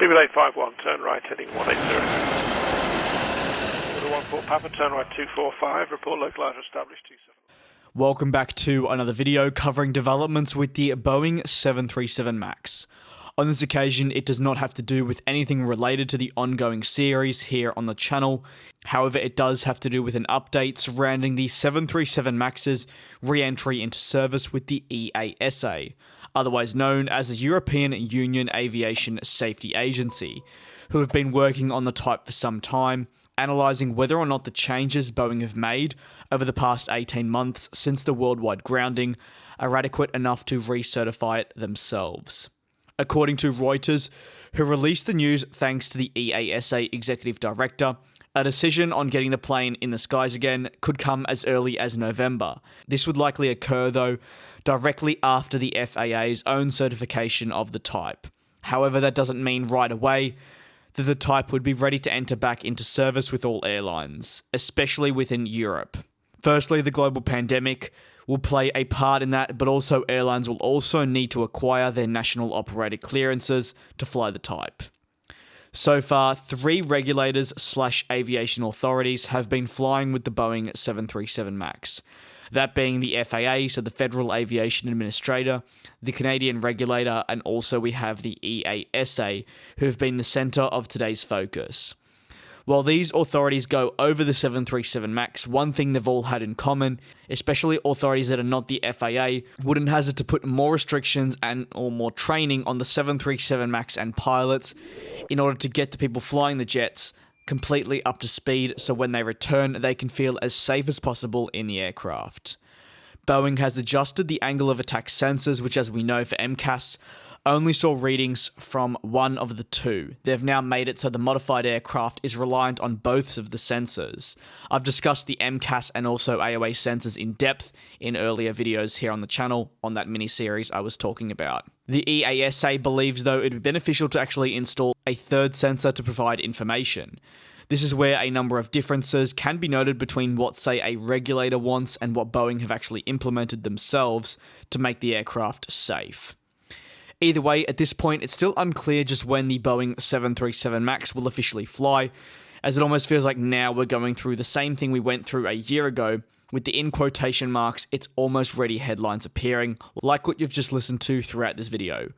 BB851, turn right, heading 180. 14 Papa, turn right 245, report localizer established 27. Welcome back to another video covering developments with the Boeing 737 MAX. On this occasion, it does not have to do with anything related to the ongoing series here on the channel. However, it does have to do with an update surrounding the 737 MAX's re-entry into service with the EASA, otherwise known as the European Union Aviation Safety Agency, who have been working on the type for some time, analysing whether or not the changes Boeing have made over the past 18 months since the worldwide grounding are adequate enough to recertify it themselves. According to Reuters, who released the news thanks to the EASA executive director, a decision on getting the plane in the skies again could come as early as November. This would likely occur, though, directly after the FAA's own certification of the type. However, that doesn't mean right away that the type would be ready to enter back into service with all airlines, especially within Europe. Firstly, the global pandemic will play a part in that, but also airlines will also need to acquire their national operator clearances to fly the type. So far, 3 regulators/aviation authorities have been flying with the Boeing 737 MAX. That being the FAA, so the Federal Aviation Administrator, the Canadian regulator, and also we have the EASA, who have been the centre of today's focus. While these authorities go over the 737 MAX, one thing they've all had in common, especially authorities that are not the FAA, wouldn't hazard to put more restrictions or more training on the 737 MAX and pilots in order to get the people flying the jets completely up to speed so when they return they can feel as safe as possible in the aircraft. Boeing has adjusted the angle of attack sensors, which as we know for MCAS, only saw readings from one of the 2. They've now made it so the modified aircraft is reliant on both of the sensors. I've discussed the MCAS and also AOA sensors in depth in earlier videos here on the channel on that mini-series I was talking about. The EASA believes, though, it would be beneficial to actually install a third sensor to provide information. This is where a number of differences can be noted between what, say, a regulator wants and what Boeing have actually implemented themselves to make the aircraft safe. Either way, at this point, it's still unclear just when the Boeing 737 MAX will officially fly, as it almost feels like now we're going through the same thing we went through a year ago, with the in quotation marks, it's almost ready headlines appearing, like what you've just listened to throughout this video.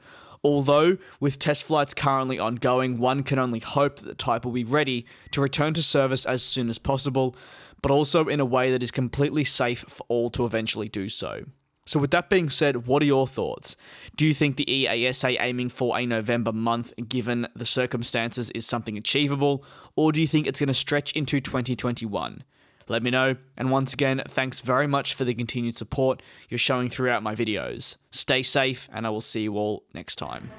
Although, with test flights currently ongoing, one can only hope that the type will be ready to return to service as soon as possible, but also in a way that is completely safe for all to eventually do so. So with that being said, what are your thoughts? Do you think the EASA aiming for a November month given the circumstances is something achievable, or do you think it's going to stretch into 2021? Let me know, and once again, thanks very much for the continued support you're showing throughout my videos. Stay safe, and I will see you all next time.